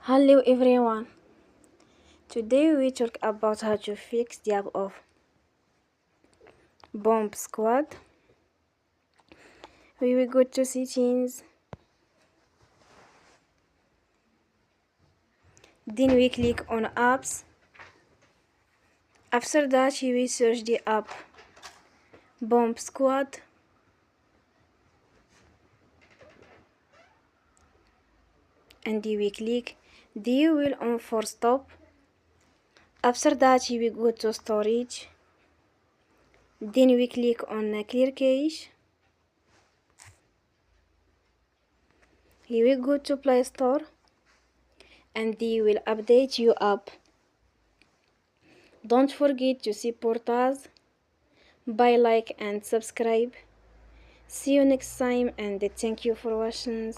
Hello everyone. Today we talk about how to fix the app of Bomb Squad. We will go to settings. Then we click on apps. After that we will search the app Bomb Squad. And we click the wheel on for stop. After that we go to storage. Then we click on clear cache. We will go to Play Store and they will update your app. Don't forget to support us by like and subscribe. See you next time and thank you for watching.